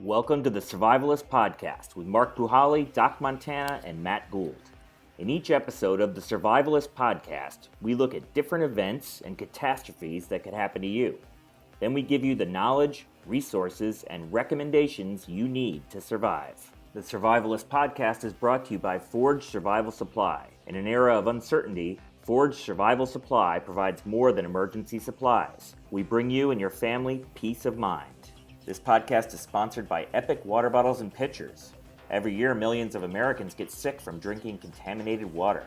Welcome to the Survivalist Podcast with Mark Buhali, Doc Montana, and Matt Gould. In each episode of the Survivalist Podcast, we look at different events and catastrophes that could happen to you. Then we give you the knowledge, resources, and recommendations you need to survive. The Survivalist Podcast is brought to you by Forge Survival Supply. In an era of uncertainty, Forge Survival Supply provides more than emergency supplies. We bring you and your family peace of mind. This podcast is sponsored by Epic Water Bottles and Pitchers. Every year, millions of Americans get sick from drinking contaminated water.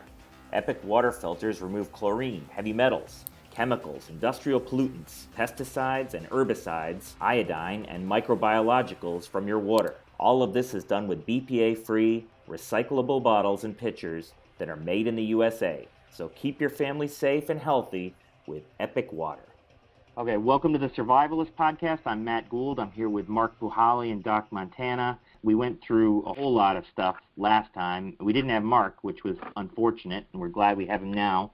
Epic water filters remove chlorine, heavy metals, chemicals, industrial pollutants, pesticides and herbicides, iodine, and microbiologicals from your water. All of this is done with BPA-free, recyclable bottles and pitchers that are made in the USA. So keep your family safe and healthy with Epic Water. Okay, welcome to the Survivalist Podcast. I'm Matt Gould. I'm here with Mark Buhali and Doc Montana. We went through a whole lot of stuff last time. We didn't have Mark, which was unfortunate, and we're glad we have him now.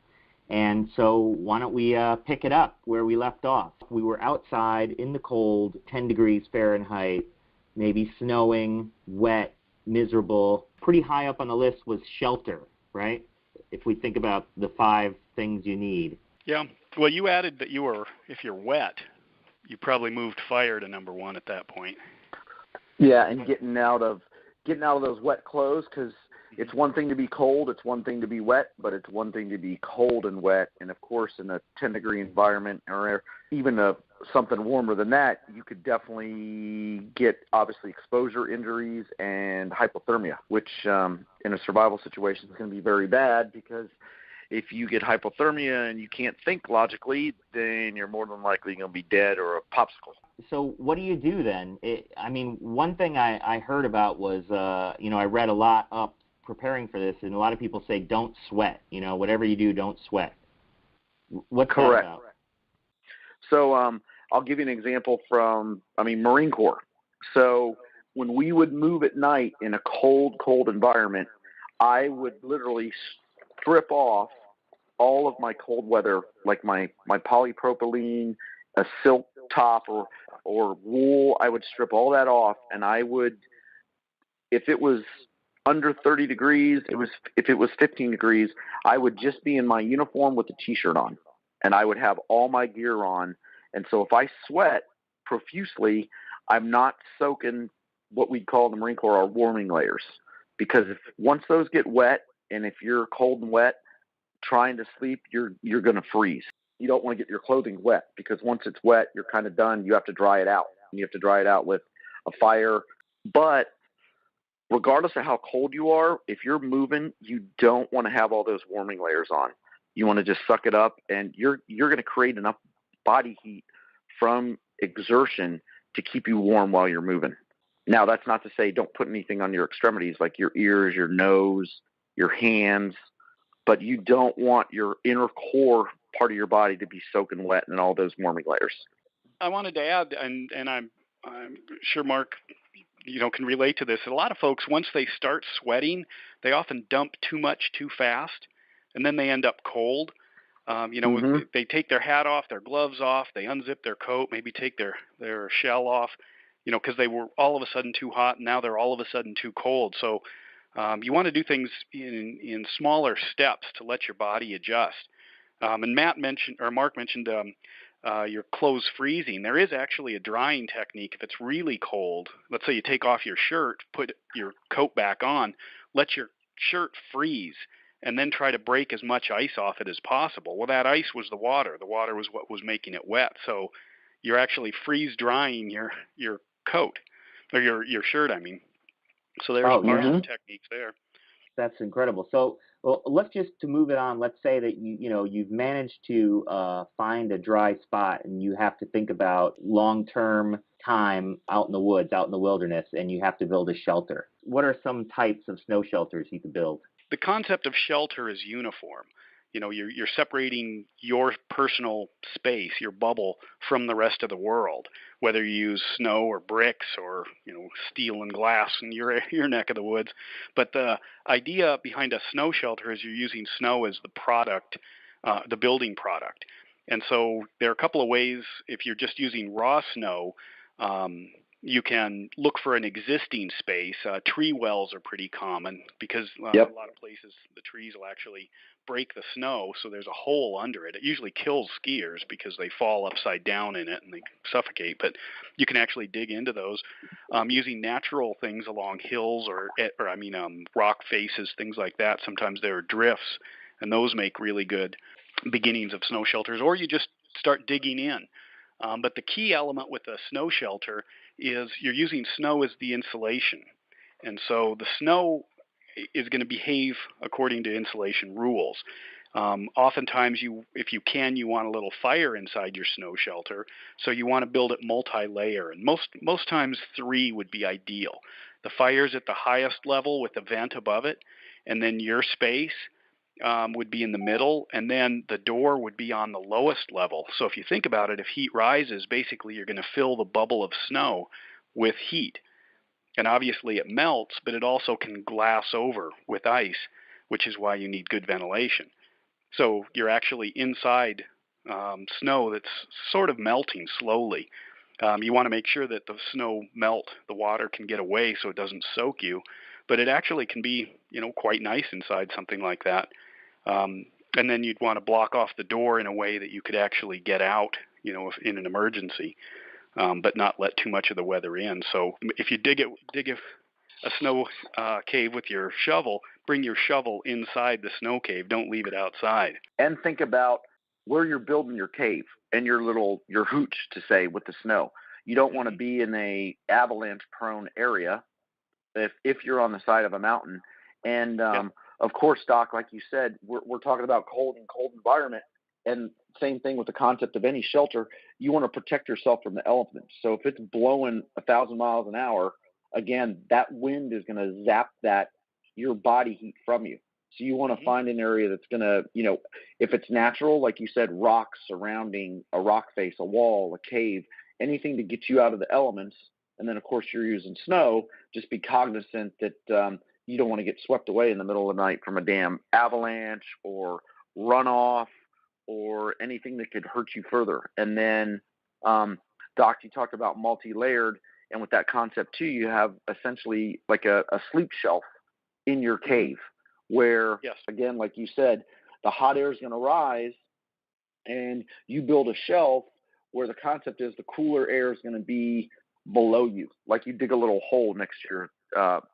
And so why don't we pick it up where we left off? We were outside in the cold, 10 degrees Fahrenheit, maybe snowing, wet, miserable. Pretty high up on the list was shelter, right? If we think about the 5 things you need. Yeah. Well, you added that if you're wet, you probably moved fire to number 1 at that point. Yeah, and getting out of those wet clothes, because it's one thing to be cold, it's one thing to be wet, but it's one thing to be cold and wet. And of course, in a 10-degree environment, or even something warmer than that, you could definitely get obviously exposure injuries and hypothermia, which in a survival situation is going to be very bad, because if you get hypothermia and you can't think logically, then you're more than likely going to be dead or a popsicle. So what do you do then? One thing I heard about was, I read a lot up preparing for this, and a lot of people say don't sweat. Whatever you do, don't sweat. What's Correct. that about? So I'll give you an example from, Marine Corps. So when we would move at night in a cold environment, I would literally strip off all of my cold weather, like my polypropylene, a silk top or wool. I would strip all that off, and I would, if it was under 30 degrees, if it was 15 degrees, I would just be in my uniform with a t-shirt on, and I would have all my gear on. And so if I sweat profusely, I'm not soaking what we call in the Marine Corps our warming layers, because once those get wet, and if you're cold and wet, trying to sleep, you're going to freeze. You don't want to get your clothing wet, because once it's wet, you're kind of done. You have to dry it out. You have to dry it out with a fire. But regardless of how cold you are, if you're moving, you don't want to have all those warming layers on. You want to just suck it up, and you're going to create enough body heat from exertion to keep you warm while you're moving. Now, that's not to say don't put anything on your extremities, like your ears, your nose, your hands, but you don't want your inner core part of your body to be soaking wet in all those warming layers. I wanted to add, and I'm sure Mark, can relate to this. A lot of folks, once they start sweating, they often dump too much too fast, and then they end up cold. They take their hat off, their gloves off, they unzip their coat, maybe take their shell off, because they were all of a sudden too hot, and now they're all of a sudden too cold. So you want to do things in smaller steps to let your body adjust. And Mark mentioned your clothes freezing. There is actually a drying technique. If it's really cold, let's say you take off your shirt, put your coat back on, let your shirt freeze, and then try to break as much ice off it as possible. Well, that ice was the water. The water was what was making it wet. So you're actually freeze drying your coat, or your shirt, So there's some techniques there. That's incredible. So let's just, to move it on, let's say that you've managed to find a dry spot, and you have to think about long-term time out in the woods, out in the wilderness, and you have to build a shelter. What are some types of snow shelters you could build? The concept of shelter is uniform. You're separating your personal space, your bubble, from the rest of the world, whether you use snow or bricks or, steel and glass in your neck of the woods. But the idea behind a snow shelter is you're using snow as the product, the building product. And so there are a couple of ways. If you're just using raw snow, You can look for an existing space. Tree wells are pretty common because Yep. a lot of places the trees will actually break the snow, so there's a hole under it. It usually kills skiers because they fall upside down in it and they suffocate, but you can actually dig into those using natural things along hills or rock faces, things like that. Sometimes there are drifts, and those make really good beginnings of snow shelters, or you just start digging in. But the key element with a snow shelter is you're using snow as the insulation. And so the snow is going to behave according to insulation rules. Oftentimes, if you can, you want a little fire inside your snow shelter, so you want to build it multi-layer. And most times 3 would be ideal. The fire's at the highest level with a vent above it, and then your space would be in the middle, and then the door would be on the lowest level. So if you think about it, if heat rises, basically you're going to fill the bubble of snow with heat. And obviously it melts, but it also can glass over with ice, which is why you need good ventilation. So you're actually inside snow that's sort of melting slowly. You want to make sure that the snow melt, the water can get away so it doesn't soak you, but it actually can be, quite nice inside something like that. And then you'd want to block off the door in a way that you could actually get out, if in an emergency, but not let too much of the weather in. So if you dig a snow cave with your shovel, bring your shovel inside the snow cave. Don't leave it outside. And think about where you're building your cave and your hooch, to say, with the snow. You don't want to be in a avalanche prone area if you're on the side of a mountain. And of course, Doc, like you said, we're talking about cold environment, and same thing with the concept of any shelter. You want to protect yourself from the elements. So if it's blowing 1,000 miles an hour, again, that wind is going to zap your body heat from you. So you want to find an area that's going to, if it's natural, like you said, rocks surrounding a rock face, a wall, a cave, anything to get you out of the elements. And then, of course, you're using snow. Just be cognizant that you don't want to get swept away in the middle of the night from a damn avalanche or runoff or anything that could hurt you further. And then, Doc, you talked about multi-layered. And with that concept, too, you have essentially like a sleep shelf in your cave where, again, like you said, the hot air is going to rise, and you build a shelf where the concept is the cooler air is going to be below you, like you dig a little hole next to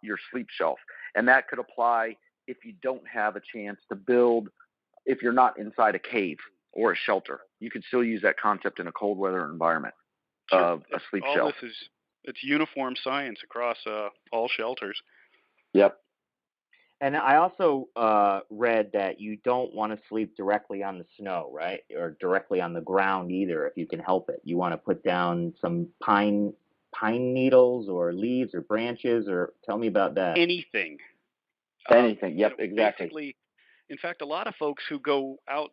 your sleep shelf. And that could apply if you don't have a chance to build, if you're not inside a cave or a shelter. You could still use that concept in a cold weather environment of a sleep shelf. It's uniform science across all shelters. Yep. And I also read that you don't want to sleep directly on the snow, right? Or directly on the ground either, if you can help it. You want to put down some pine needles or leaves or branches, or tell me about that. Anything. Yep, exactly. Basically, in fact, a lot of folks who go out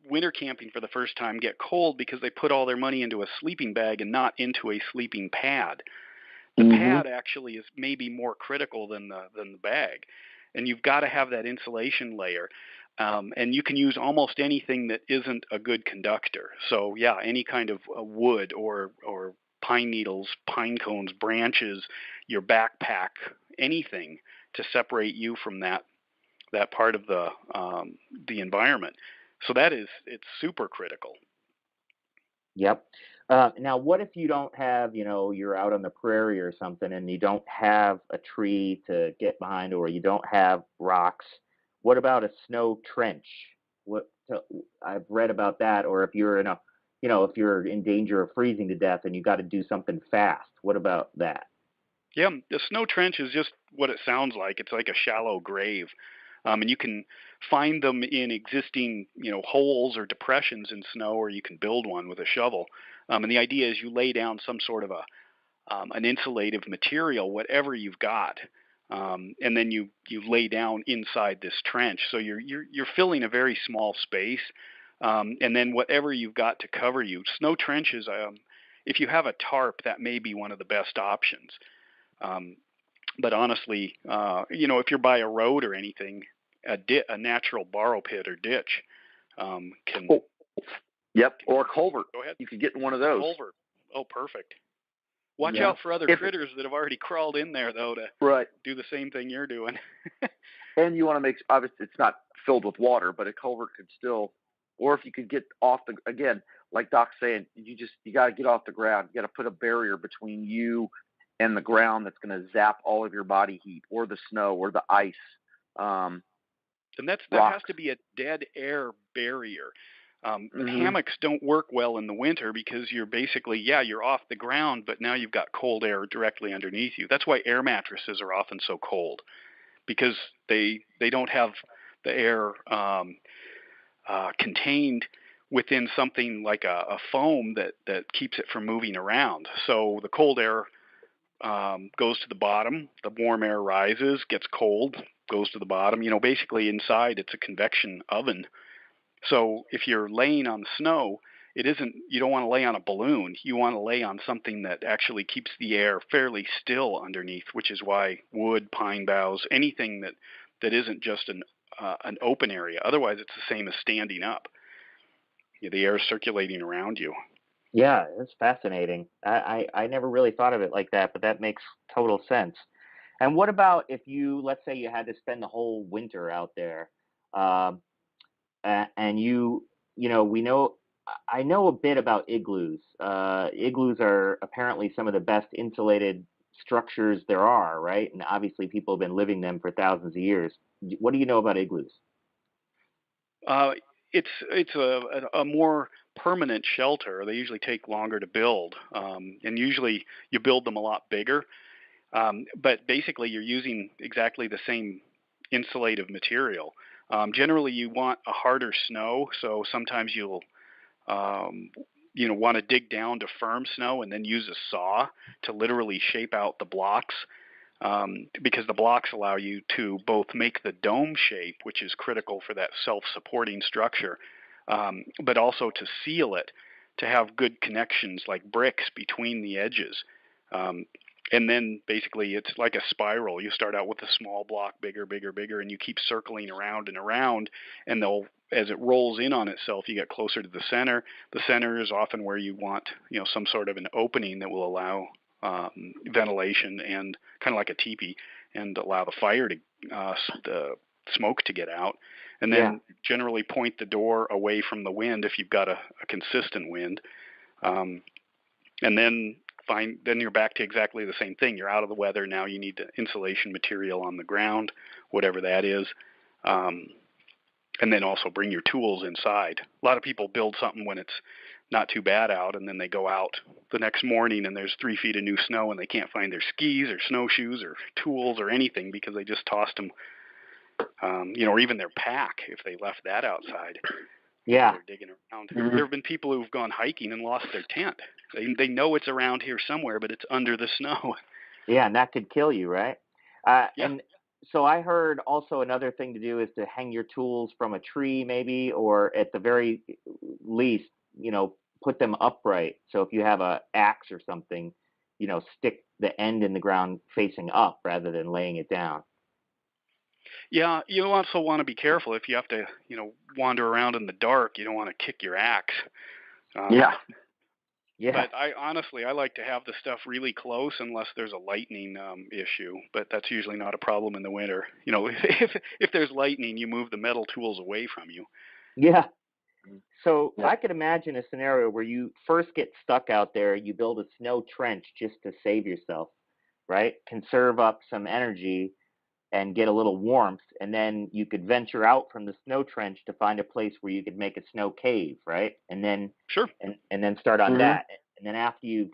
winter camping for the first time get cold because they put all their money into a sleeping bag and not into a sleeping pad. The pad actually is maybe more critical than the bag. And you've got to have that insulation layer. And you can use almost anything that isn't a good conductor. So, any kind of wood or pine needles, pine cones, branches, your backpack, anything to separate you from that part of the environment. So it's super critical. Yep. Now, what if you don't have, you're out on the prairie or something and you don't have a tree to get behind, or you don't have rocks? What about a snow trench? I've read about that. Or if you're if you're in danger of freezing to death and you got to do something fast, what about that? Yeah, the snow trench is just what it sounds like. It's like a shallow grave. And you can find them in existing, holes or depressions in snow, or you can build one with a shovel. And the idea is you lay down some sort of an insulative material, whatever you've got, and then you lay down inside this trench. So you're filling a very small space, and then whatever you've got to cover you. Snow trenches, if you have a tarp, that may be one of the best options. But honestly, if you're by a road or anything, a natural borrow pit or ditch can. Yep, or a culvert. Go ahead. You could get in one of those. Culvert. Oh, perfect. Watch out for other If- critters that have already crawled in there, though, to Right. do the same thing you're doing. And you want to make, obviously it's not filled with water, but a culvert could still, or if you could get off again, like Doc's saying, you got to get off the ground. You got to put a barrier between you and the ground that's going to zap all of your body heat, or the snow, or the ice. And that has to be a dead air barrier. Hammocks don't work well in the winter because you're basically, you're off the ground, but now you've got cold air directly underneath you. That's why air mattresses are often so cold, because they don't have the air contained within something like a foam that keeps it from moving around. So the cold air goes to the bottom, the warm air rises, gets cold, goes to the bottom. Basically inside it's a convection oven. So if you're laying on the snow, you don't want to lay on a balloon. You want to lay on something that actually keeps the air fairly still underneath, which is why wood, pine boughs, anything that isn't just an open area. Otherwise, it's the same as standing up. The air is circulating around you. Yeah, it's fascinating. I never really thought of it like that, but that makes total sense. And what about if let's say you had to spend the whole winter out there, and I know a bit about igloos. Igloos are apparently some of the best insulated structures there are, right? And obviously people have been living them for thousands of years. What do you know about igloos? It's a more permanent shelter. They usually take longer to build, and usually you build them a lot bigger. But basically, you're using exactly the same insulative material. Generally, you want a harder snow, so sometimes you'll want to dig down to firm snow and then use a saw to literally shape out the blocks. Because the blocks allow you to both make the dome shape, which is critical for that self-supporting structure, but also to seal it, to have good connections like bricks between the edges. And then basically it's like a spiral. You start out with a small block, bigger, bigger, bigger, and you keep circling around and around, and as it rolls in on itself, you get closer to the center. The center is often where you want, some sort of an opening that will allow ventilation and kind of like a teepee, and allow the fire to the smoke to get out, and then generally point the door away from the wind if you've got a consistent wind, and then you're back to exactly the same thing. You're out of the weather now. You need the insulation material on the ground, whatever that is, and then also bring your tools inside. A lot of people build something when it's not too bad out, and then they go out the next morning and there's 3 feet of new snow and they can't find their skis or snowshoes or tools or anything because they just tossed them, or even their pack if they left that outside. Yeah. They're digging around. There have been people who've gone hiking and lost their tent. They know it's around here somewhere, but it's under the snow. Yeah, and that could kill you, right? And so I heard also another thing to do is to hang your tools from a tree maybe, or at the very least, put them upright. So if you have a axe or something, stick the end in the ground facing up rather than laying it down. Yeah, you also want to be careful if you have to, wander around in the dark. You don't want to kick your axe. Yeah. But I like to have the stuff really close unless there's a lightning issue. But that's usually not a problem in the winter. If there's lightning, you move the metal tools away from you. Yeah. So I could imagine a scenario where you first get stuck out there, you build a snow trench just to save yourself, right? Conserve up some energy and get a little warmth, and then you could venture out from the snow trench to find a place where you could make a snow cave, right? And then and then start on that. And then after you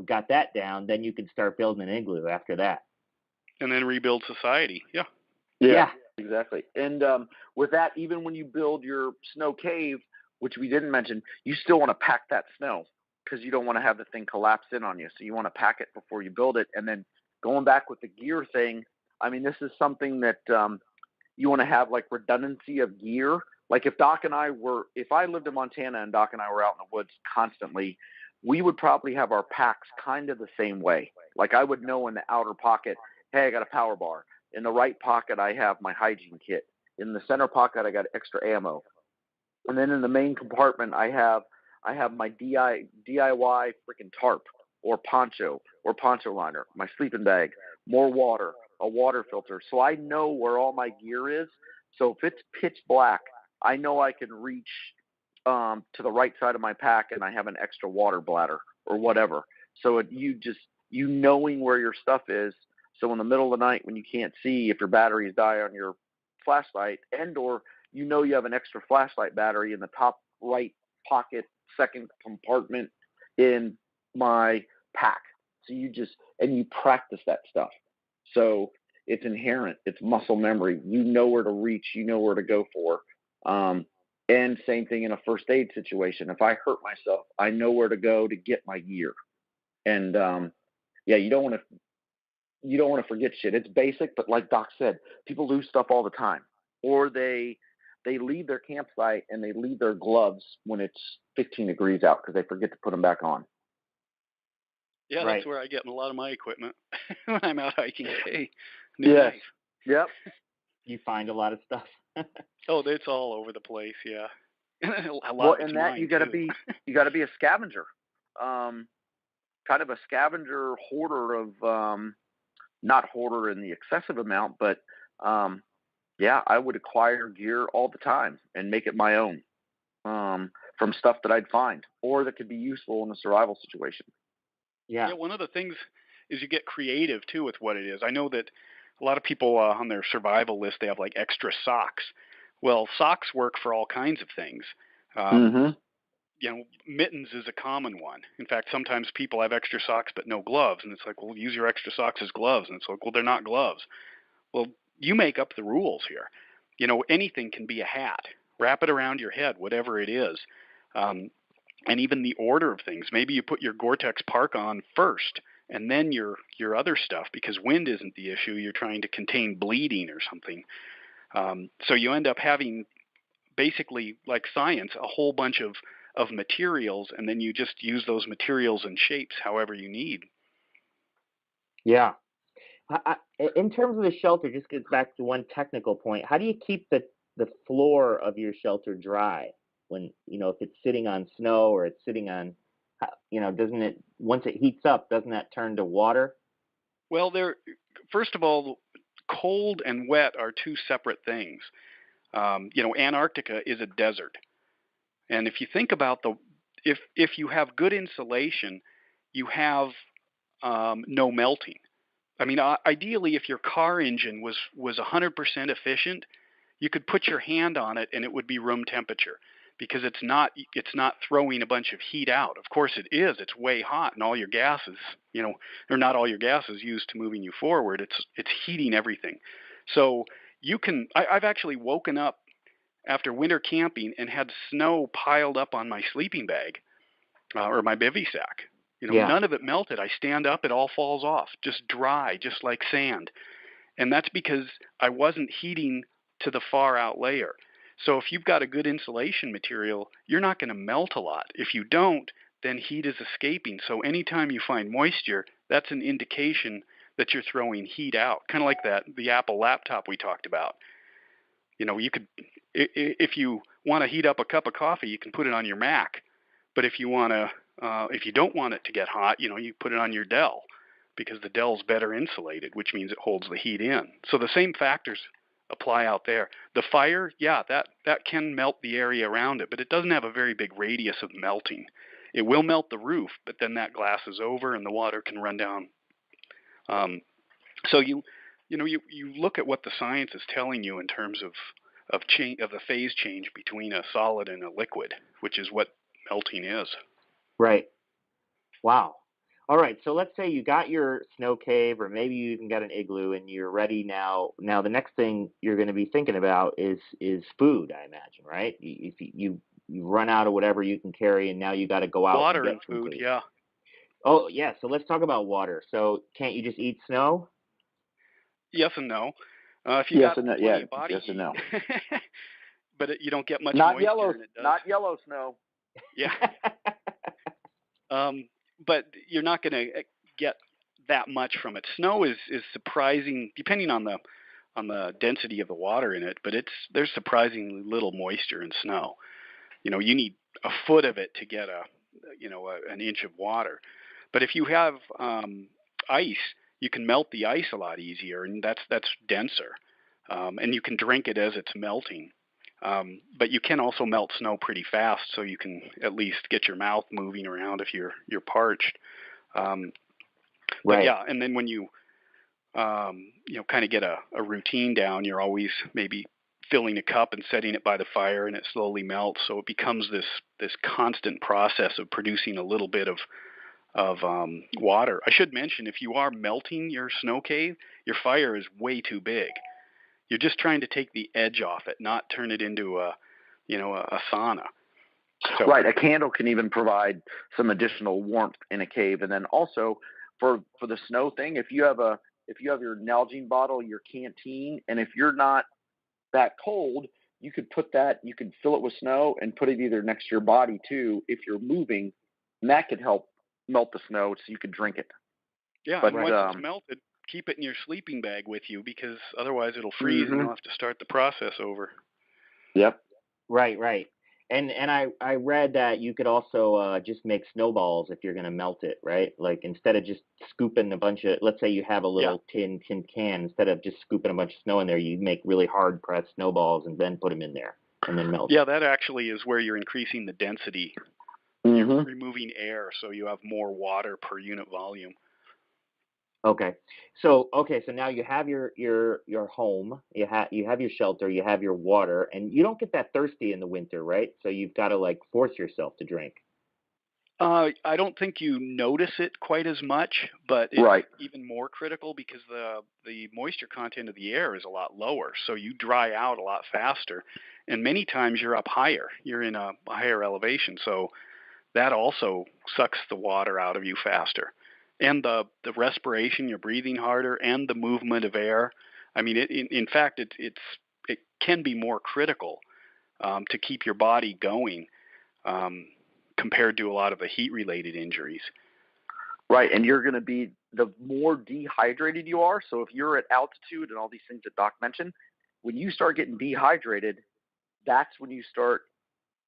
got that down, then you could start building an igloo after that. And then rebuild society. Yeah, exactly. And with that, even when you build your snow cave, which we didn't mention, you still want to pack that snow because you don't want to have the thing collapse in on you. So you want to pack it before you build it. And then going back with the gear thing, I mean, this is something that you want to have like redundancy of gear. Like if I lived in Montana and Doc and I were out in the woods constantly, we would probably have our packs kind of the same way. Like I would know in the outer pocket, hey, I got a power bar. In the right pocket, I have my hygiene kit. In the center pocket, I got extra ammo. And then in the main compartment, I have my DIY freaking tarp or poncho liner, my sleeping bag, more water, a water filter. So I know where all my gear is. So if it's pitch black, I know I can reach to the right side of my pack and I have an extra water bladder or whatever. So you knowing where your stuff is. So in the middle of the night when you can't see, if your batteries die on your flashlight, and or you have an extra flashlight battery in the top right pocket, second compartment in my pack. So you practice that stuff. So it's inherent. It's muscle memory. You know where to reach. You know where to go for. And same thing in a first aid situation. If I hurt myself, I know where to go to get my gear. And you don't want to forget shit. It's basic, but like Doc said, people lose stuff all the time, or they leave their campsite and they leave their gloves when it's 15 degrees out because they forget to put them back on. Yeah, Right. That's where I get a lot of my equipment when I'm out hiking. Hey, yes. Knife. Yep. You find a lot of stuff. Oh, it's all over the place. Yeah. A lot Well, of it's and that mine, you got to too. be a scavenger, kind of a scavenger hoarder of, not hoarder in the excessive amount, but I would acquire gear all the time and make it my own, from stuff that I'd find or that could be useful in a survival situation. Yeah. Yeah, one of the things is you get creative too with what it is. I know that a lot of people on their survival list, they have like extra socks. Well, socks work for all kinds of things. Um, Mittens is a common one. In fact, sometimes people have extra socks but no gloves, and it's like, well, use your extra socks as gloves, and it's like, well, they're not gloves. Well, you make up the rules here. Anything can be a hat. Wrap it around your head, whatever it is. And even the order of things. Maybe you put your Gore-Tex park on first and then your other stuff, because wind isn't the issue. You're trying to contain bleeding or something. So you end up having, basically like science, a whole bunch of materials, and then you just use those materials and shapes however you need. Yeah. In terms of the shelter, just get back to one technical point. How do you keep the floor of your shelter dry when, if it's sitting on snow or it's sitting on, doesn't it, once it heats up, doesn't that turn to water? Well, first of all, cold and wet are two separate things. Antarctica is a desert. And if you think about if you have good insulation, you have no melting. I mean, ideally, if your car engine was 100% efficient, you could put your hand on it and it would be room temperature, because it's not throwing a bunch of heat out. Of course, it is. It's way hot, and all your gases, or not all your gases used to moving you forward. It's heating everything. So I've actually woken up after winter camping and had snow piled up on my sleeping bag or my bivy sack. Yeah. None of it melted. I stand up, it all falls off, just dry, just like sand. And that's because I wasn't heating to the far out layer. So if you've got a good insulation material, you're not going to melt a lot. If you don't, then heat is escaping. So anytime you find moisture, that's an indication that you're throwing heat out. Kind of like the Apple laptop we talked about. You could, if you want to heat up a cup of coffee, you can put it on your Mac. But if you don't want it to get hot, you put it on your Dell, because the Dell's better insulated, which means it holds the heat in. So the same factors apply out there. The fire, that can melt the area around it, but it doesn't have a very big radius of melting. It will melt the roof, but then that glass is over and the water can run down. So you look at what the science is telling you in terms of the phase change between a solid and a liquid, which is what melting is. Right. Wow. All right. So let's say you got your snow cave, or maybe you even got an igloo, and you're ready now. Now the next thing you're going to be thinking about is food, I imagine, right? If you run out of whatever you can carry, and now you got to go out Water and get and some food, food. yeah. Oh yeah. So let's talk about water. So can't you just eat snow? Yes and no. If you Yes got and no. plenty Yeah. of body Yes and no. but you don't get much Not moisture. yellow. And it does. Not yellow snow. Yeah. But you're not going to get that much from it. Snow is surprising, depending on the density of the water in it. But there's surprisingly little moisture in snow. You need a foot of it to get an inch of water. But if you have ice, you can melt the ice a lot easier, and that's denser, and you can drink it as it's melting. But you can also melt snow pretty fast, so you can at least get your mouth moving around if you're parched. But yeah, and then when you kind of get a routine down, you're always maybe filling a cup and setting it by the fire, and it slowly melts. So it becomes this constant process of producing a little bit of water. I should mention, if you are melting your snow cave, your fire is way too big. You're just trying to take the edge off it, not turn it into a sauna. So, right. A candle can even provide some additional warmth in a cave. And then also for the snow thing, if you have your Nalgene bottle, your canteen, and if you're not that cold, you could fill it with snow and put it either next to your body too, if you're moving, and that could help melt the snow so you could drink it. Yeah, but once it's melted, keep it in your sleeping bag with you, because otherwise it'll freeze and you'll have to start the process over. Yep. Right. And I read that you could also just make snowballs if you're going to melt it, right? Like instead of just scooping a bunch of, let's say you have a little tin can, instead of just scooping a bunch of snow in there, you make really hard pressed snowballs and then put them in there and then melt. Yeah, that actually is where you're increasing the density. You're removing air, so you have more water per unit volume. Okay. So now you have your home, you have your shelter, you have your water, and you don't get that thirsty in the winter, right? So you've got to like force yourself to drink. I don't think you notice it quite as much, but it's even more critical because the moisture content of the air is a lot lower, so you dry out a lot faster, and many times you're up higher. You're in a higher elevation, so that also sucks the water out of you faster. And the respiration, you're breathing harder, and the movement of air. I mean, in fact, it can be more critical to keep your body going compared to a lot of the heat-related injuries. Right, and you're going to be, the more dehydrated you are, so if you're at altitude and all these things that Doc mentioned, when you start getting dehydrated, that's when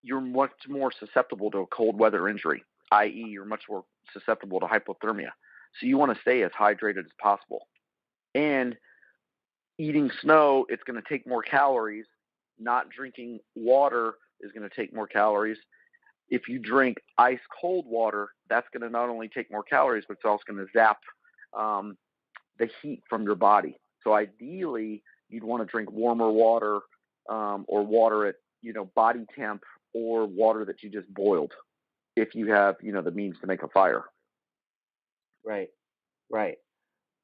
you're much more susceptible to a cold weather injury, i.e. you're much more susceptible to hypothermia. So you want to stay as hydrated as possible. And eating snow, it's going to take more calories. Not drinking water is going to take more calories. If you drink ice cold water, that's going to not only take more calories, but it's also going to zap the heat from your body. So ideally, you'd want to drink warmer water or water at body temp, or water that you just boiled if you have the means to make a fire. Right.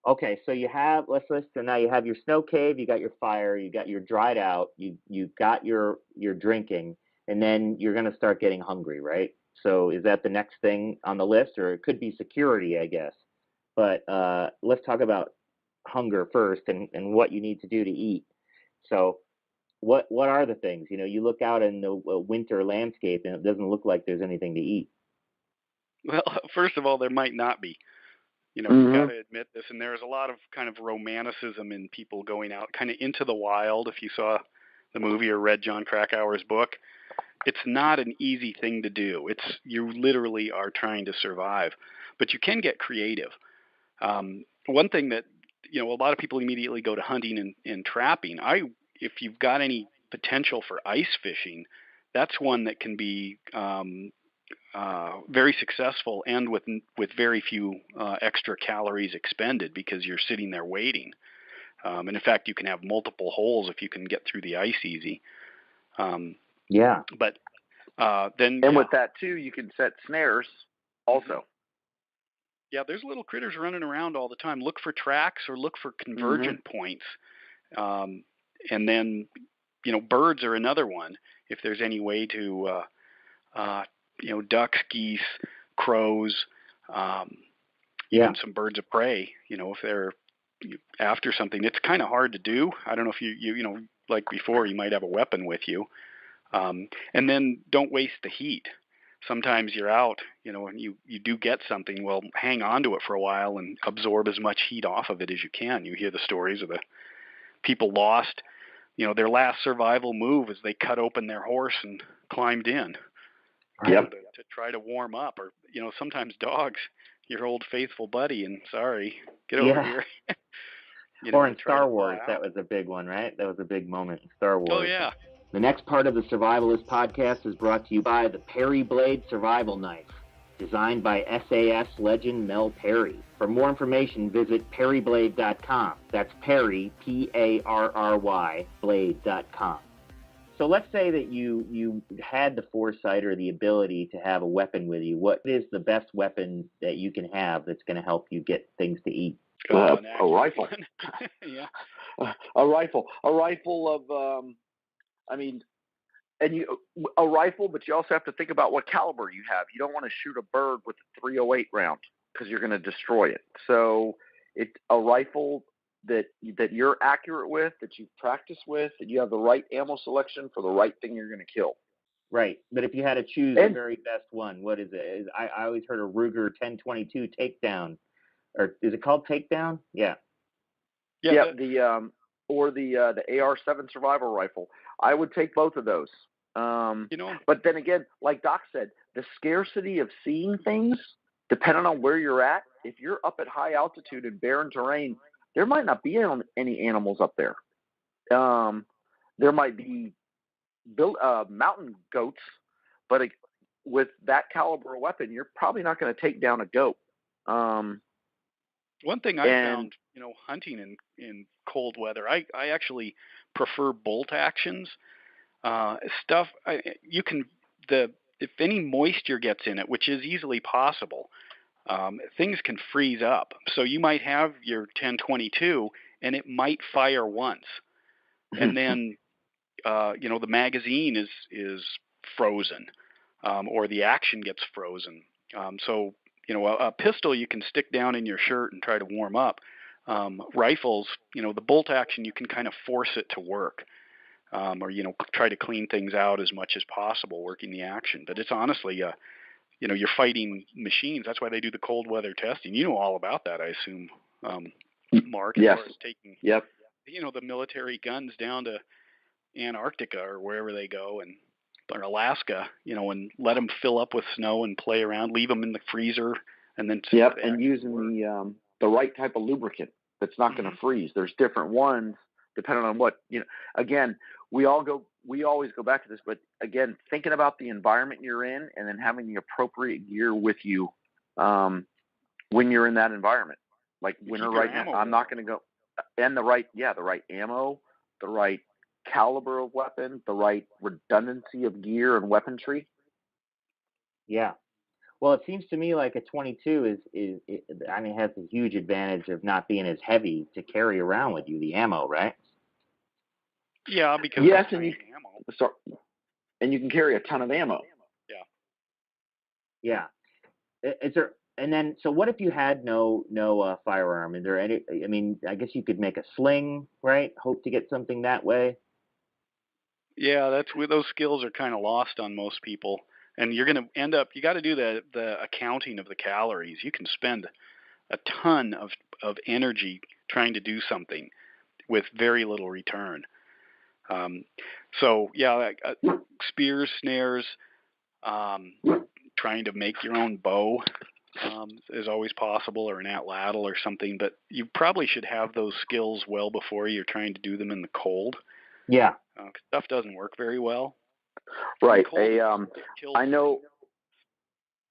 Okay, so you have, so now you have your snow cave, you got your fire, you got your dried out, you got your drinking, and then you're going to start getting hungry, right? So is that the next thing on the list? Or it could be security, I guess. But let's talk about hunger first and what you need to do to eat. So what are the things? You look out in the winter landscape and it doesn't look like there's anything to eat. Well, first of all, there might not be. You've got to admit this, and there's a lot of kind of romanticism in people going out kind of into the wild. If you saw the movie or read John Krakauer's book, it's not an easy thing to do. You literally are trying to survive, but you can get creative. One thing that a lot of people immediately go to hunting and trapping. If you've got any potential for ice fishing, that's one that can be very successful and with very few extra calories expended, because you're sitting there waiting. And in fact, you can have multiple holes if you can get through the ice easy. But then, with that too, you can set snares also. Yeah, there's little critters running around all the time. Look for tracks or look for convergent points. And then, birds are another one. If there's any way to, ducks, geese, crows, even some birds of prey, if they're after something. It's kind of hard to do. I don't know if you like before, you might have a weapon with you. And then don't waste the heat. Sometimes you're out, and you do get something. Well, hang on to it for a while and absorb as much heat off of it as you can. You hear the stories of the people lost, their last survival move is they cut open their horse and climbed in to try to warm up. Or, sometimes dogs, your old faithful buddy, and sorry, get over here. Or in Star Wars, that was a big one, right? That was a big moment in Star Wars. Oh, yeah. The next part of the Survivalist podcast is brought to you by the Perry Blade Survival Knife, designed by SAS legend Mel Perry. For more information, visit perryblade.com. That's Perry, P-A-R-R-Y, blade.com. So let's say that you had the foresight or the ability to have a weapon with you. What is the best weapon that you can have that's going to help you get things to eat? A rifle. Yeah. A rifle of, a rifle, but you also have to think about what caliber you have. You don't want to shoot a bird with a .308 round because you're going to destroy it. So it's a rifle that you're accurate with, that you've practiced with, that you have the right ammo selection for the right thing you're going to kill. Right. But if you had to choose the very best one, what is it? I always heard a Ruger 1022 Takedown. Or is it called Takedown? Yeah. Yeah, the AR-7 survival rifle. I would take both of those. But then again, like Doc said, the scarcity of seeing things, depending on where you're at, if you're up at high altitude in barren terrain, there might not be any animals up there. There might be mountain goats, but with that caliber of weapon, you're probably not going to take down a goat. One thing I found, hunting in cold weather, I actually prefer bolt actions. If any moisture gets in it, which is easily possible, things can freeze up. So you might have your 1022 and it might fire once, and then the magazine is frozen, or the action gets frozen. So a pistol you can stick down in your shirt and try to warm up. Rifles, the bolt action, you can kind of force it to work, or try to clean things out as much as possible, working the action. But it's honestly, you're fighting machines. That's why they do the cold weather testing. You know all about that, I assume, Mark. Yes. As far as taking, yep. The military guns down to Antarctica or wherever they go, or Alaska, and let them fill up with snow and play around, leave them in the freezer, and then and using the right type of lubricant that's not going to freeze. There's different ones depending on what Again, we always go back to this, but again, thinking about the environment you're in and then having the appropriate gear with you when you're in that environment. Like winter right now, I'm not going to go, and the right ammo, the right caliber of weapon, the right redundancy of gear and weaponry. Yeah. Well, it seems to me like a 22 has a huge advantage of not being as heavy to carry around with you, the ammo, right? Yeah, because yes, and you can carry a ton of ammo. Yeah. Is there? And then, so what if you had no firearm? Is there any? I mean, I guess you could make a sling, right? Hope to get something that way. Yeah, that's where those skills are kind of lost on most people, and you're going to end up. You got to do the accounting of the calories. You can spend a ton of energy trying to do something with very little return. Spears, snares, trying to make your own bow is always possible, or an atlatl or something, but you probably should have those skills well before you're trying to do them in the cold. Yeah. Stuff doesn't work very well. Right. I know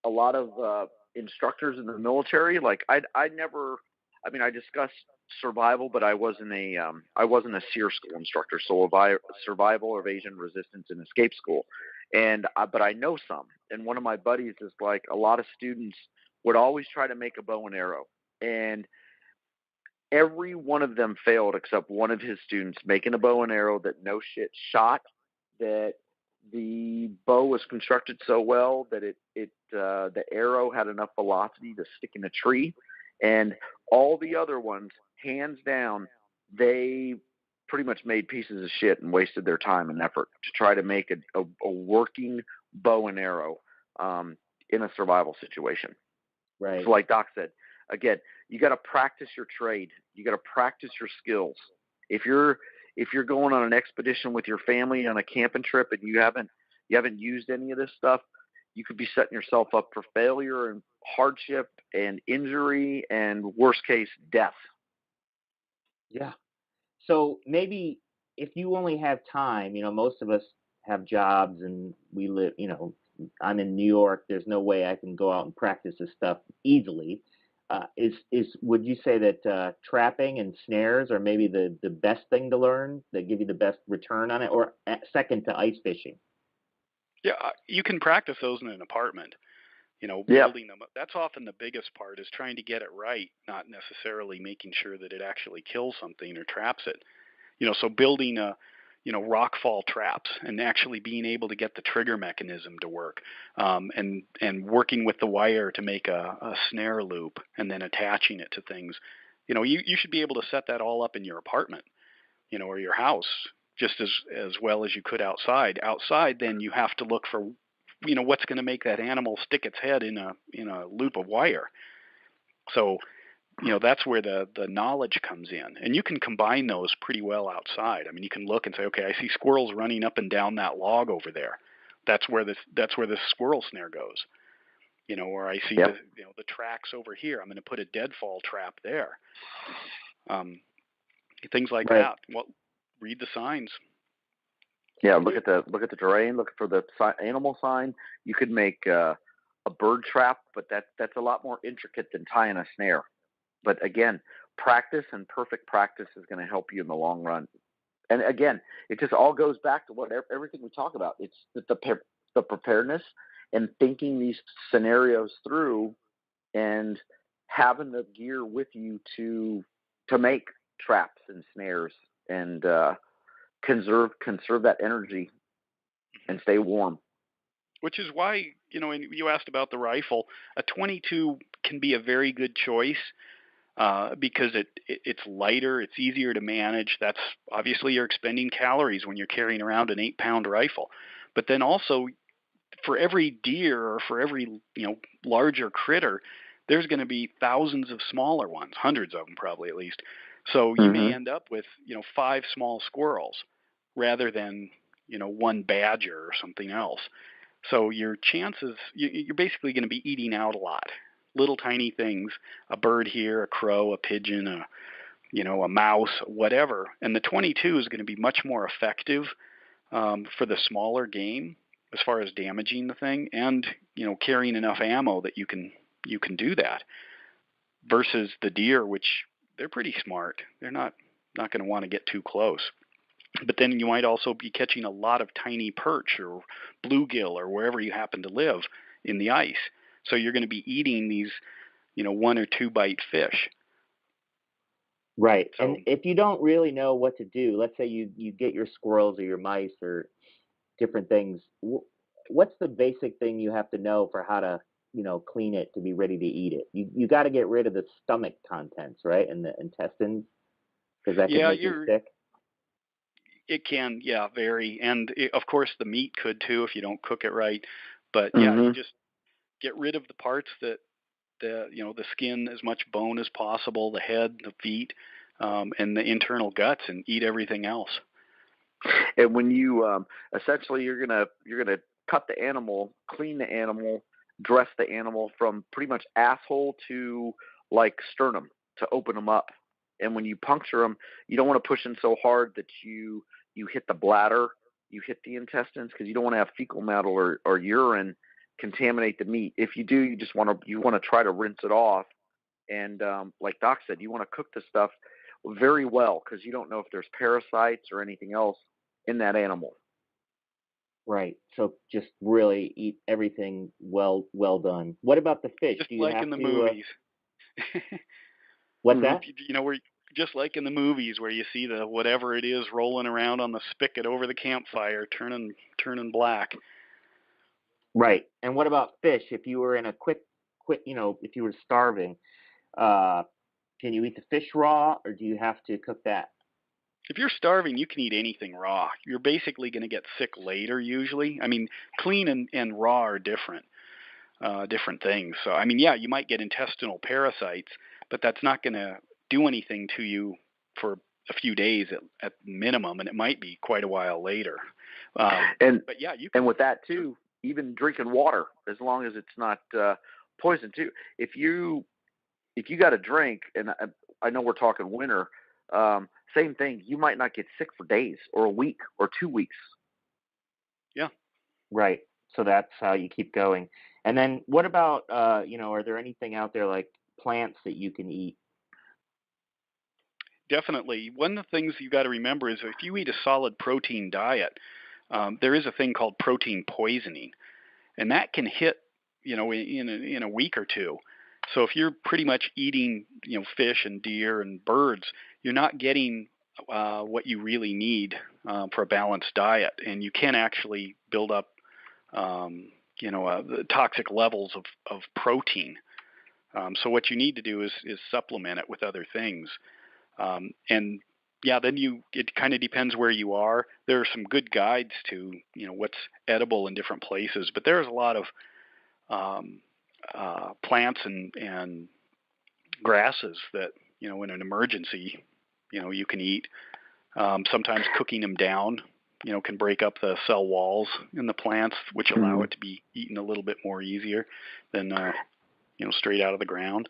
a lot of instructors in the military. Like I discussed survival, but I wasn't a SEER school instructor, so survival, evasion, resistance, and escape school. But I know some. And one of my buddies is like, a lot of students would always try to make a bow and arrow, and every one of them failed except one of his students making a bow and arrow that no shit shot, that the bow was constructed so well that the arrow had enough velocity to stick in a tree, and all the other ones, hands down, they pretty much made pieces of shit and wasted their time and effort to try to make a working bow and arrow in a survival situation. Right. So like Doc said, again, you got to practice your trade. You got to practice your skills. If you're going on an expedition with your family on a camping trip and you haven't used any of this stuff, you could be setting yourself up for failure and hardship and injury and worst case death. Yeah. So maybe if you only have time, most of us have jobs and we live, I'm in New York. There's no way I can go out and practice this stuff easily. Would you say that trapping and snares are maybe the best thing to learn that give you the best return on it, or second to ice fishing? Yeah, you can practice those in an apartment. Yep. Building them. That's often the biggest part, is trying to get it right, not necessarily making sure that it actually kills something or traps it. So building rockfall traps and actually being able to get the trigger mechanism to work, and working with the wire to make a snare loop and then attaching it to things. You should be able to set that all up in your apartment, or your house, just as well as you could outside. Outside, then you have to look for what's going to make that animal stick its head in a loop of wire. So that's where the knowledge comes in, and you can combine those pretty well outside. I mean, you can look and say, okay, I see squirrels running up and down that log over there. That's where the squirrel snare goes. Or I see the tracks over here. I'm going to put a deadfall trap there. Things like that. Well, read the signs. Yeah, look at the terrain. Look for the animal sign. You could make a bird trap, but that's a lot more intricate than tying a snare. But again, practice and perfect practice is going to help you in the long run. And again, it just all goes back to everything we talk about. It's the preparedness and thinking these scenarios through, and having the gear with you to make traps and snares and conserve that energy and stay warm. Which is why, and you asked about the rifle, a 22 can be a very good choice, because it's lighter, it's easier to manage. That's obviously, you're expending calories when you're carrying around an 8-pound rifle. But then also, for every deer or for every larger critter, there's going to be thousands of smaller ones, hundreds of them probably at least. So you may end up with 5 small squirrels rather than one badger or something else. So your chances, you're basically going to be eating out a lot. Little tiny things, a bird here, a crow, a pigeon, a mouse, whatever. And the 22 is going to be much more effective for the smaller game as far as damaging the thing, and carrying enough ammo that you can do that. Versus the deer, which they're pretty smart. They're not going to want to get too close. But then you might also be catching a lot of tiny perch or bluegill or wherever you happen to live in the ice. So you're going to be eating these, 1 or 2 bite fish. Right. So, and if you don't really know what to do, let's say you get your squirrels or your mice or different things, what's the basic thing you have to know for how to, clean it to be ready to eat it? You got to get rid of the stomach contents, right? And the intestines, because that can make you sick. It can, vary. And of course the meat could too if you don't cook it right. But you just get rid of the parts that the skin, as much bone as possible, the head, the feet, and the internal guts, and eat everything else. And when you essentially you're gonna cut the animal, clean the animal, dress the animal from pretty much asshole to like sternum to open them up. And when you puncture them, you don't want to push in so hard that you hit the bladder, you hit the intestines, because you don't want to have fecal matter or urine contaminate the meat. If you do, you want to try to rinse it off. And like Doc said, you want to cook the stuff very well, because you don't know if there's parasites or anything else in that animal. Right. So just really eat everything well done. What about the fish? Just do you like have in the to, movies. What's that? Where just like in the movies where you see the whatever it is rolling around on the spigot over the campfire, turning black. Right. And what about fish? If you were in a quick, if you were starving, can you eat the fish raw, or do you have to cook that? If you're starving, you can eat anything raw. You're basically going to get sick later usually. I mean, clean and raw are different things. So, I mean, you might get intestinal parasites, but that's not going to do anything to you for a few days at minimum, and it might be quite a while later. But you can. And with that too, even drinking water, as long as it's not poison too. If you got a drink, and I know we're talking winter, same thing. You might not get sick for days or a week or 2 weeks. Yeah. Right. So that's how you keep going. And then what about, are there anything out there like plants that you can eat? Definitely. One of the things you got to remember is if you eat a solid protein diet, there is a thing called protein poisoning, and that can hit, in a week or two. So if you're pretty much eating, fish and deer and birds, you're not getting what you really need for a balanced diet, and you can actually build up, the toxic levels of protein. So what you need to do is supplement it with other things. And yeah, then it kind of depends where you are. There are some good guides to, what's edible in different places, but there's a lot of plants and grasses that, in an emergency, you can eat. Sometimes cooking them down, can break up the cell walls in the plants, which allow it to be eaten a little bit more easier than, straight out of the ground.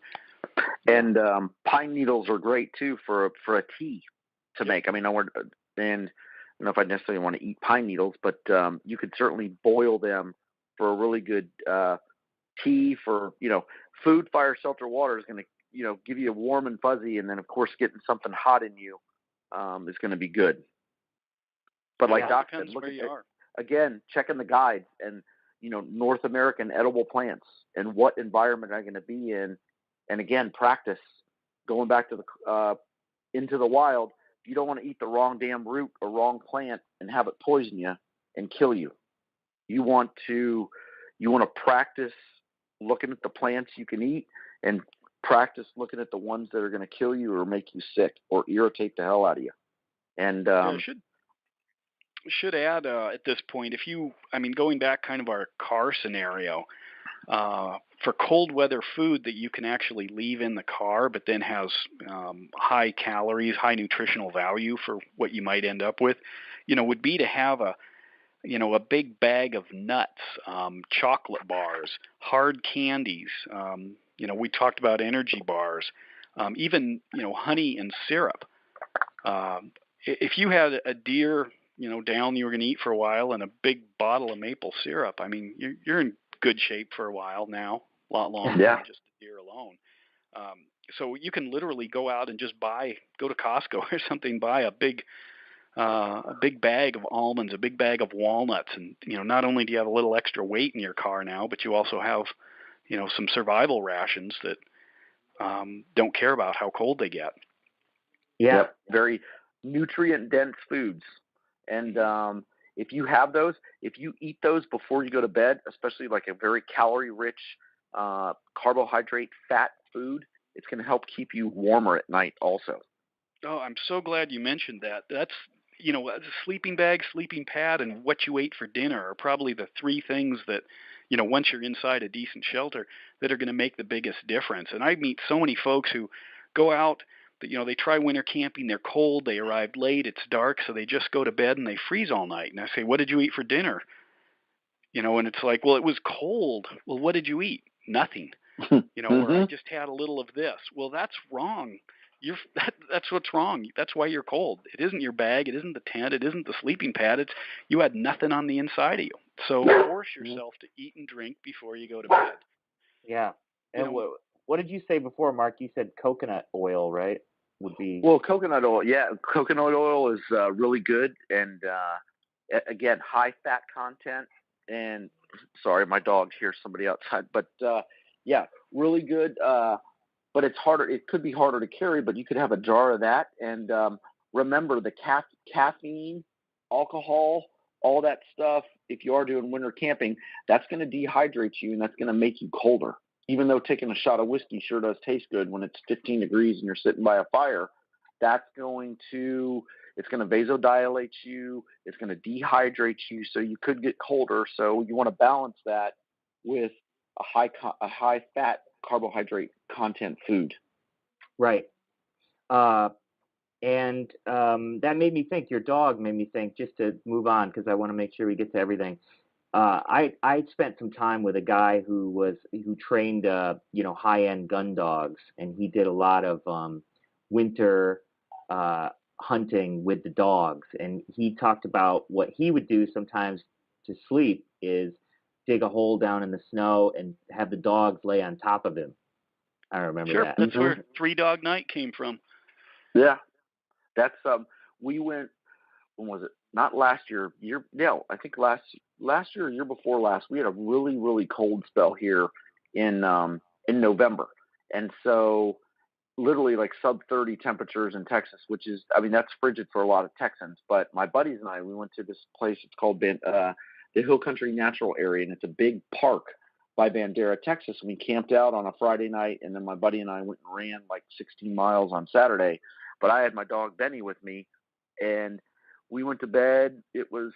And pine needles are great too for a tea to make. I mean, I don't know if I necessarily want to eat pine needles, but you could certainly boil them for a really good tea. For food, fire, shelter, water is going to give you a warm and fuzzy, and then of course getting something hot in you is going to be good. But like Doc said, look at again, checking the guides and North American edible plants and what environment are going to be in. And again, practice going back to the into the wild. You don't want to eat the wrong damn root or wrong plant and have it poison you and kill you. You want to practice looking at the plants you can eat and practice looking at the ones that are going to kill you or make you sick or irritate the hell out of you. And should add at this point, going back kind of our car scenario. For cold weather food that you can actually leave in the car, but then has high calories, high nutritional value for what you might end up with, would be to have a big bag of nuts, chocolate bars, hard candies. We talked about energy bars, even, honey and syrup. If you had a deer, down you were going to eat for a while and a big bottle of maple syrup, I mean, you're in good shape for a while now, a lot longer than just the deer alone. So you can literally go out and just go to Costco or something, buy a big bag of almonds, a big bag of walnuts, and not only do you have a little extra weight in your car now, but you also have some survival rations that don't care about how cold they get. Yeah, yep. Very nutrient dense foods, and if you have those, if you eat those before you go to bed, especially like a very calorie-rich, carbohydrate, fat food, it's going to help keep you warmer at night also. Oh, I'm so glad you mentioned that. That's, a sleeping bag, sleeping pad, and what you ate for dinner are probably the three things that, once you're inside a decent shelter, that are going to make the biggest difference. And I meet so many folks who go out, they try winter camping, they're cold, they arrived late, it's dark, so they just go to bed and they freeze all night. And I say, what did you eat for dinner? And it's like, well, it was cold. Well, what did you eat? Nothing. Or I just had a little of this. Well, that's wrong. That's what's wrong. That's why you're cold. It isn't your bag. It isn't the tent. It isn't the sleeping pad. It's you had nothing on the inside of you. So force yourself to eat and drink before you go to bed. Yeah. And what did you say before, Mark? You said coconut oil, right? Would be coconut oil. Yeah, coconut oil is really good, and again, high fat content. And sorry, my dog's here. Somebody outside, but yeah, really good. But it's harder. It could be harder to carry, but you could have a jar of that. And remember, the caffeine, alcohol, all that stuff. If you are doing winter camping, that's going to dehydrate you, and that's going to make you colder. Even though taking a shot of whiskey sure does taste good when it's 15 degrees and you're sitting by a fire, it's going to vasodilate you. It's going to dehydrate you, so you could get colder. So you want to balance that with a high fat carbohydrate content food. Right. And that made me think, your dog made me think, just to move on, because I want to make sure we get to everything. I spent some time with a guy who trained high-end gun dogs, and he did a lot of winter uh, hunting with the dogs. And he talked about what he would do sometimes to sleep is dig a hole down in the snow and have the dogs lay on top of him. I remember Sure, that. that's where Three Dog Night came from. Yeah, that's we went. When was it? Not last year. I think last year or year before last. We had a really really cold spell here in November, and so literally like sub 30 temperatures in Texas, which is, I mean, that's frigid for a lot of Texans. But my buddies and I, we went to this place. It's called the Hill Country Natural Area, and it's a big park by Bandera, Texas. And we camped out on a Friday night, and then my buddy and I went and ran like 16 miles on Saturday. But I had my dog Benny with me, and we went to bed. It was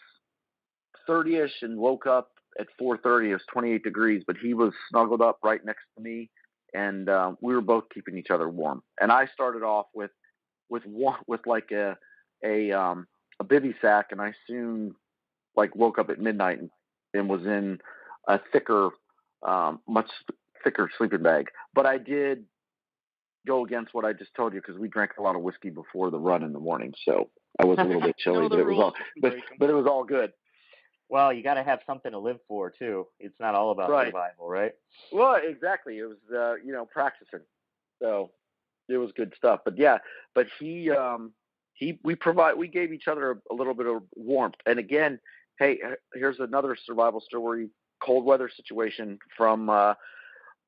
30ish, and woke up at 4:30. It was 28 degrees, but he was snuggled up right next to me, and we were both keeping each other warm. And I started off with like a bivy sack, and I soon like woke up at midnight and was in a much thicker sleeping bag. But I did go against what I just told you, because we drank a lot of whiskey before the run in the morning, so I was a little bit chilly, but it was all good. Well, you got to have something to live for too. It's not all about survival, right? Well, exactly. It was practicing, so it was good stuff. But yeah, we gave each other a little bit of warmth. And again, hey, here's another survival story, cold weather situation from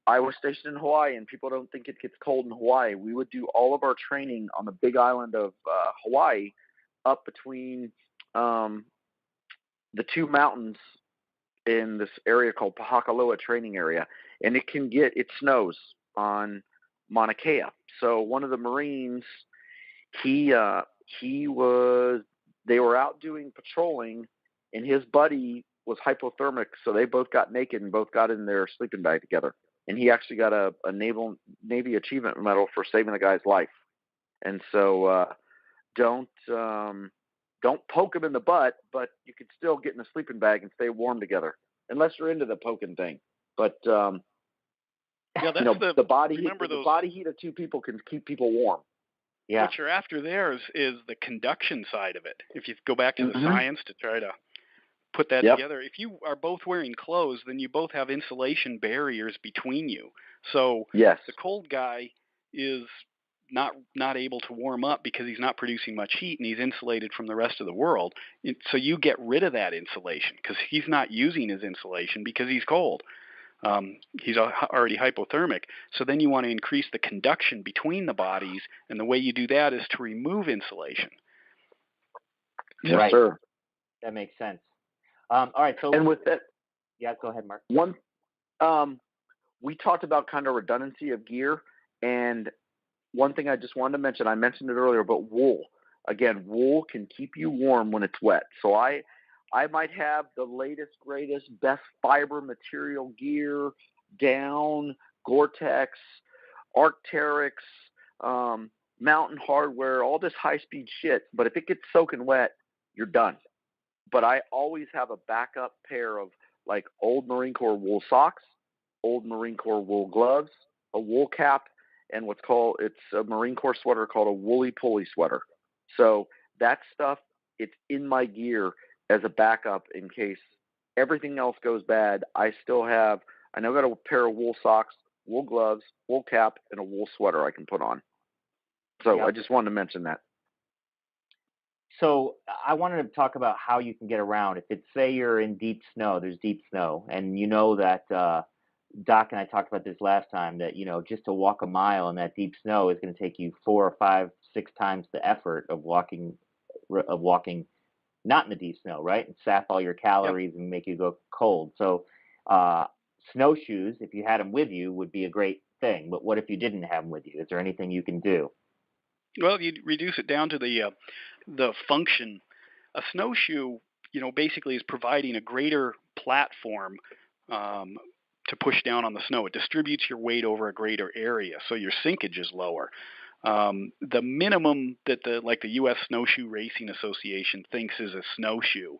I was stationed in Hawaii, and people don't think it gets cold in Hawaii. We would do all of our training on the big island of Hawaii, up between the two mountains in this area called Pahakalua Training Area, and it snows on Mauna Kea. So one of the Marines, they were out doing patrolling, and his buddy was hypothermic, so they both got naked and both got in their sleeping bag together. And he actually got a Navy Achievement Medal for saving the guy's life. And so don't poke him in the butt, but you could still get in a sleeping bag and stay warm together, unless you're into the poking thing. But the body heat of two people can keep people warm. Yeah. What you're after there is the conduction side of it. If you go back to the science to try to put that together, if you are both wearing clothes, then you both have insulation barriers between you. So the cold guy is not able to warm up because he's not producing much heat, and he's insulated from the rest of the world. So you get rid of that insulation because he's not using his insulation because he's cold. He's already hypothermic. So then you want to increase the conduction between the bodies, and the way you do that is to remove insulation. Yes, sir. That makes sense. All right. So, and with that, yeah, go ahead, Mark. We talked about kind of redundancy of gear, and one thing I just wanted to mention, I mentioned it earlier, but wool. Again, wool can keep you warm when it's wet. So I might have the latest, greatest, best fiber material gear, down, Gore-Tex, Arc'teryx, Mountain Hardware, all this high-speed shit. But if it gets soaking wet, you're done. But I always have a backup pair of like old Marine Corps wool socks, old Marine Corps wool gloves, a wool cap, and it's a Marine Corps sweater called a woolly pulley sweater. So that stuff, it's in my gear as a backup in case everything else goes bad. I got a pair of wool socks, wool gloves, wool cap, and a wool sweater I can put on. So I just wanted to mention that. So I wanted to talk about how you can get around. If it's, say you're in deep snow, there's deep snow, and you know that Doc and I talked about this last time, that, just to walk a mile in that deep snow is going to take you 4 or 5, 6 times the effort of walking not in the deep snow, right? And sap all your calories and make you go cold. So snowshoes, if you had them with you, would be a great thing. But what if you didn't have them with you? Is there anything you can do? Well, you reduce it down to the function. A snowshoe, basically is providing a greater platform to push down on the snow. It distributes your weight over a greater area, so your sinkage is lower. The minimum that the U.S. Snowshoe Racing Association thinks is a snowshoe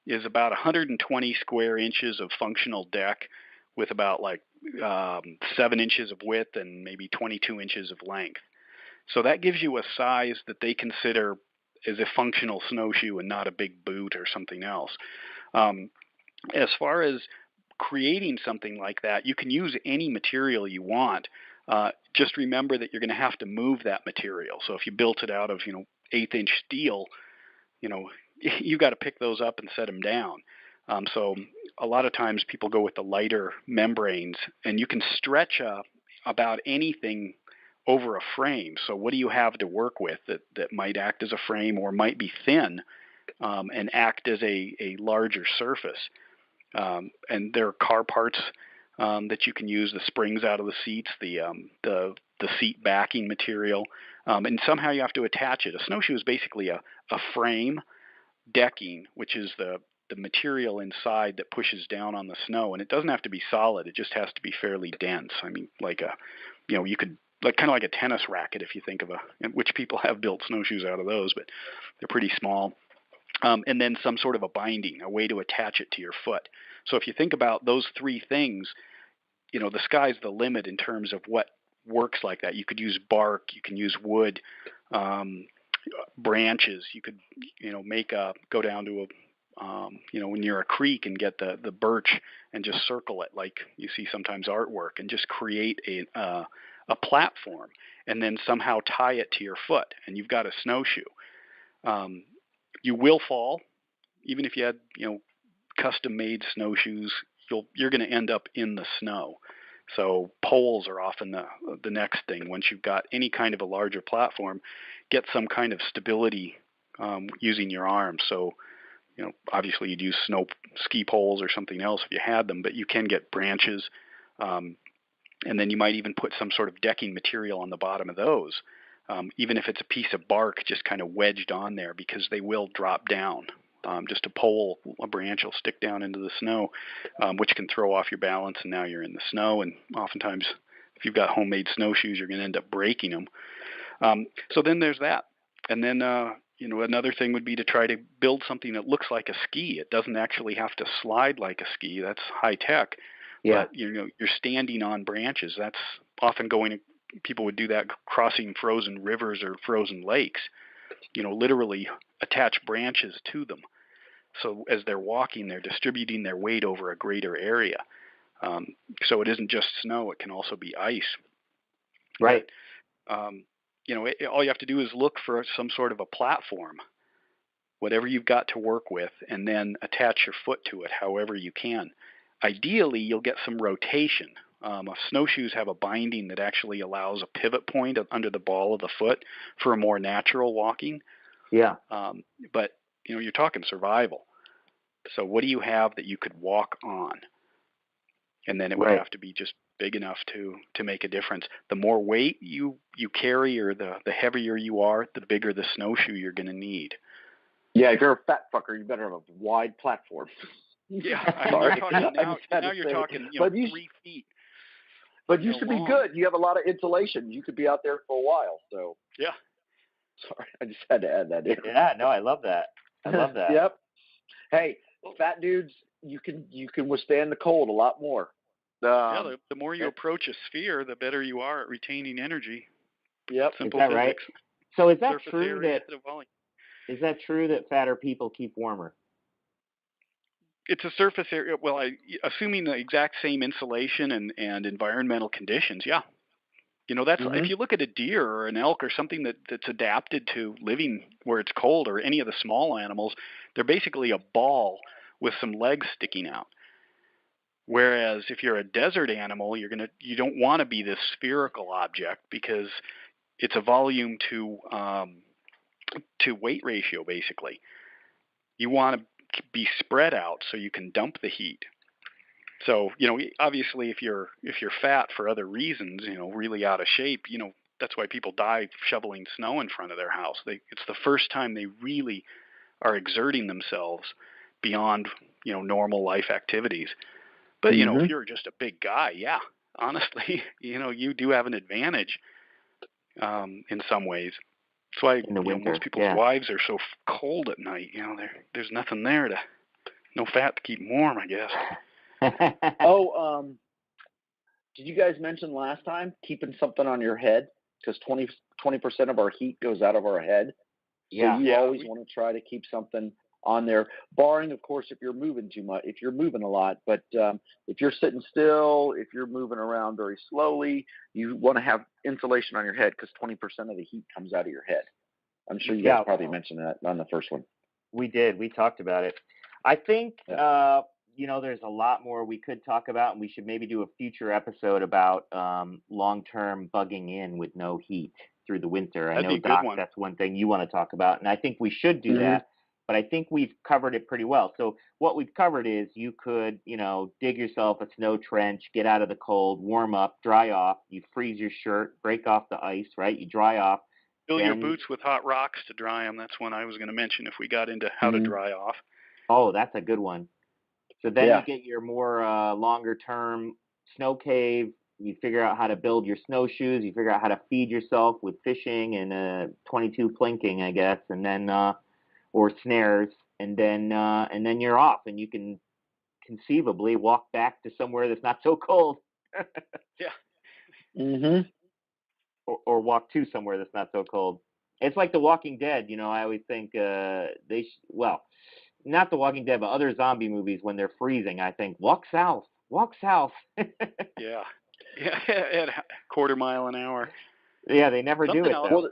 is about 120 square inches of functional deck with about 7 inches of width and maybe 22 inches of length. So that gives you a size that they consider as a functional snowshoe and not a big boot or something else. As far as creating something like that, you can use any material you want. Just remember that you're going to have to move that material. So if you built it out of 1/8-inch steel, you got to pick those up and set them down. So a lot of times people go with the lighter membranes, and you can stretch about anything over a frame. So what do you have to work with that might act as a frame or might be thin and act as a larger surface? And there are car parts that you can use, the springs out of the seats, the seat backing material, and somehow you have to attach it. A snowshoe is basically a frame decking, which is the material inside that pushes down on the snow, and it doesn't have to be solid. It just has to be fairly dense. I mean, you could kind of like a tennis racket if you think of which people have built snowshoes out of those, but they're pretty small. And then some sort of a binding, a way to attach it to your foot. So if you think about those three things, the sky's the limit in terms of what works like that. You could use bark, you can use wood, branches. You could, go down to when you're a creek and get the birch and just circle it like you see sometimes artwork, and just create a platform and then somehow tie it to your foot, and you've got a snowshoe. You will fall, even if you had, custom-made snowshoes. You're going to end up in the snow. So poles are often the next thing. Once you've got any kind of a larger platform, get some kind of stability using your arms. So, obviously you'd use ski poles or something else if you had them, but you can get branches, and then you might even put some sort of decking material on the bottom of those. Even if it's a piece of bark just kind of wedged on there, because they will drop down. Just a branch will stick down into the snow, which can throw off your balance, and now you're in the snow. And oftentimes, if you've got homemade snowshoes, you're going to end up breaking them. So then there's that. And then, another thing would be to try to build something that looks like a ski. It doesn't actually have to slide like a ski. That's high tech. Yeah. But, you're standing on branches. That's often people would do that crossing frozen rivers or frozen lakes, literally attach branches to them. So as they're walking, they're distributing their weight over a greater area. So it isn't just snow, it can also be ice. Right. But, all you have to do is look for some sort of a platform, whatever you've got to work with, and then attach your foot to it however you can. Ideally, you'll get some rotation. Snowshoes have a binding that actually allows a pivot point under the ball of the foot for a more natural walking. Yeah. But, you're talking survival. So what do you have that you could walk on? And then it would have to be just big enough to make a difference. The more weight you carry, or the heavier you are, the bigger the snowshoe you're going to need. Yeah, if you're a fat fucker, you better have a wide platform. Yeah, you're talking 3 feet. But you should be good. You have a lot of insulation. You could be out there for a while. So yeah. Sorry, I just had to add that in. Yeah, no, I love that. Yep. Hey, fat dudes, you can withstand the cold a lot more. The more you approach a sphere, the better you are at retaining energy. Yep. Simple is that physics. Right? So is that Surface true is that true that fatter people keep warmer? It's a surface area. Well, assuming the exact same insulation and environmental conditions, yeah. That's if you look at a deer or an elk or something that's adapted to living where it's cold, or any of the small animals, they're basically a ball with some legs sticking out. Whereas if you're a desert animal, you don't want to be this spherical object, because it's a volume to weight ratio basically. You want to be spread out so you can dump the heat. So, obviously if you're fat for other reasons, really out of shape, that's why people die shoveling snow in front of their house. It's the first time they really are exerting themselves beyond, normal life activities. But, if you're just a big guy, yeah, honestly, you do have an advantage in some ways. That's why most people's wives are so cold at night. There's nothing there to No fat to keep 'em warm, I guess. Did you guys mention last time keeping something on your head? Because 20% of our heat goes out of our head. So you always want to try to keep something on there, barring, of course, if you're moving too much, if you're moving a lot. But if you're sitting still, if you're moving around very slowly, you want to have insulation on your head because 20% of the heat comes out of your head. I'm sure you guys probably mentioned that on the first one. We did. We talked about it. I think, there's a lot more we could talk about, and we should maybe do a future episode about long-term bugging in with no heat through the winter. I know, Doc, that's one thing you want to talk about, and I think we should do that, but I think we've covered it pretty well. So what we've covered is you could, dig yourself a snow trench, get out of the cold, warm up, dry off, you freeze your shirt, break off the ice, right? You dry off. Fill your boots with hot rocks to dry them. That's one I was going to mention if we got into how to dry off. Oh, that's a good one. So then you get your more longer-term snow cave. You figure out how to build your snowshoes. You figure out how to feed yourself with fishing and 22 plinking, I guess, and then or snares, and then you're off, and you can conceivably walk back to somewhere that's not so cold. Or walk to somewhere that's not so cold. It's like The Walking Dead. I always think not The Walking Dead, but other zombie movies when they're freezing, I think, walk south. Yeah, at a quarter mile an hour. Yeah, they never do it, though.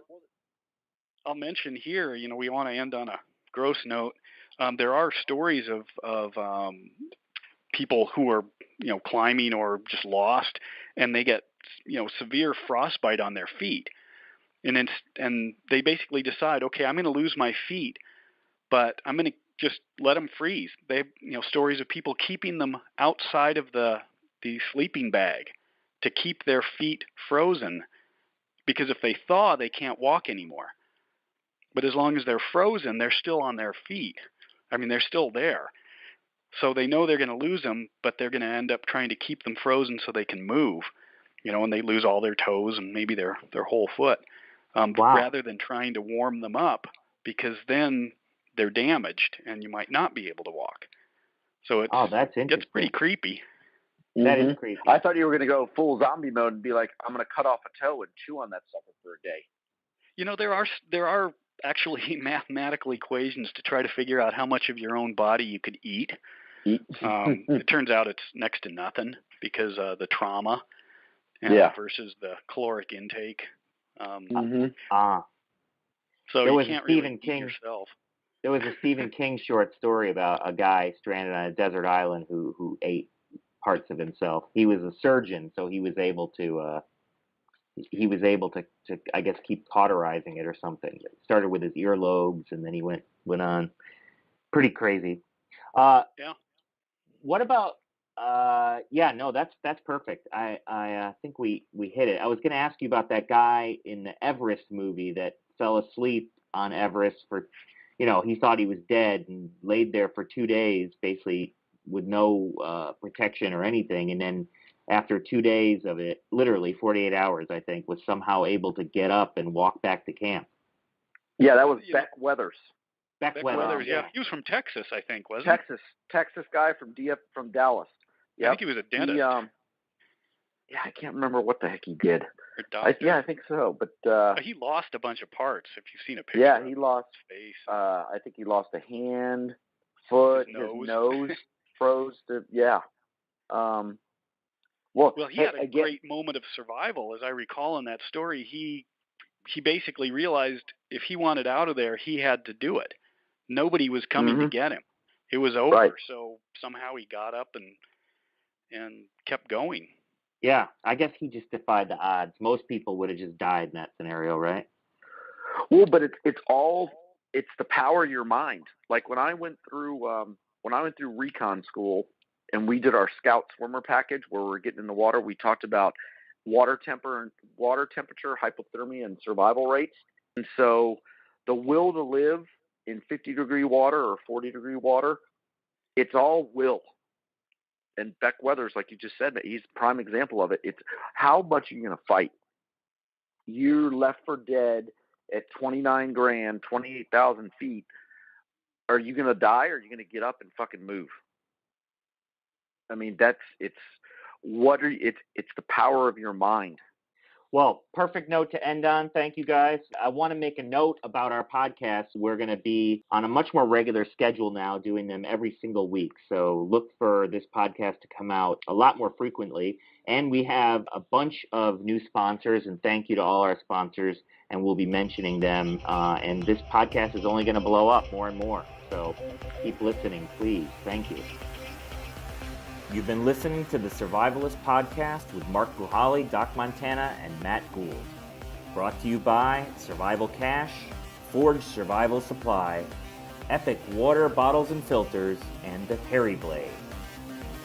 I'll mention here, we want to end on a gross note. There are stories of people who are, climbing or just lost, and they get, severe frostbite on their feet. And they basically decide, okay, I'm going to lose my feet, but I'm going to just let them freeze. They have, stories of people keeping them outside of the sleeping bag to keep their feet frozen, because if they thaw, they can't walk anymore. But as long as they're frozen, they're still on their feet. I mean, they're still there. So they know they're going to lose them, but they're going to end up trying to keep them frozen so they can move, and they lose all their toes and maybe their whole foot, rather than trying to warm them up, because then they're damaged and you might not be able to walk. So it gets pretty creepy. That is creepy. I thought you were going to go full zombie mode and be like, I'm going to cut off a toe and chew on that sucker for a day. There are actually mathematical equations to try to figure out how much of your own body you could eat. It turns out it's next to nothing because the trauma versus the caloric intake. So you can't really eat yourself. There was a Stephen King short story about a guy stranded on a desert island who ate parts of himself. He was a surgeon, so he was able to I guess keep cauterizing it or something. It started with his earlobes, and then he went on. Pretty crazy. What about? That's perfect. I think we hit it. I was going to ask you about that guy in the Everest movie that fell asleep on Everest for, he thought he was dead and laid there for 2 days, basically with no protection or anything, and then after 2 days of it, literally 48 hours, I think, was somehow able to get up and walk back to camp. Yeah, that was Beck Weathers. Beck Weathers, yeah. He was from Texas, I think, wasn't he? Texas guy from Dallas. Yep. I think he was a dentist. I can't remember what the heck he did. I think so. But he lost a bunch of parts. If you've seen a picture, yeah, he lost face. I think he lost a hand, foot, his nose froze. Well, he had a great moment of survival, as I recall in that story. He basically realized if he wanted out of there, he had to do it. Nobody was coming to get him. It was over. Right. So somehow he got up and kept going. Yeah, I guess he just defied the odds. Most people would have just died in that scenario, right? Well, but it's the power of your mind. Like when I went through recon school and we did our scout swimmer package where we're getting in the water, we talked about water temperature, hypothermia, and survival rates. And so the will to live in 50-degree water or 40-degree water, it's all will. And Beck Weathers, like you just said, he's a prime example of it. It's how much are you going to fight? You're left for dead at 29 grand, 28,000 feet. are you going to die or are you going to get up and fucking move? I mean, it's the power of your mind. Well, perfect note to end on. Thank you, guys. I want to make a note about our podcast. We're going to be on a much more regular schedule now, doing them every single week. So look for this podcast to come out a lot more frequently. And we have a bunch of new sponsors, and thank you to all our sponsors, and we'll be mentioning them. And this podcast is only going to blow up more and more. So keep listening, please. Thank you. You've been listening to the Survivalist Podcast with Mark Puhaly, Doc Montana, and Matt Gould. Brought to you by Survival Cash, Forge Survival Supply, Epic Water Bottles and Filters, and the Perry Blade.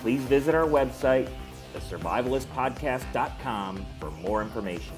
Please visit our website, thesurvivalistpodcast.com, for more information.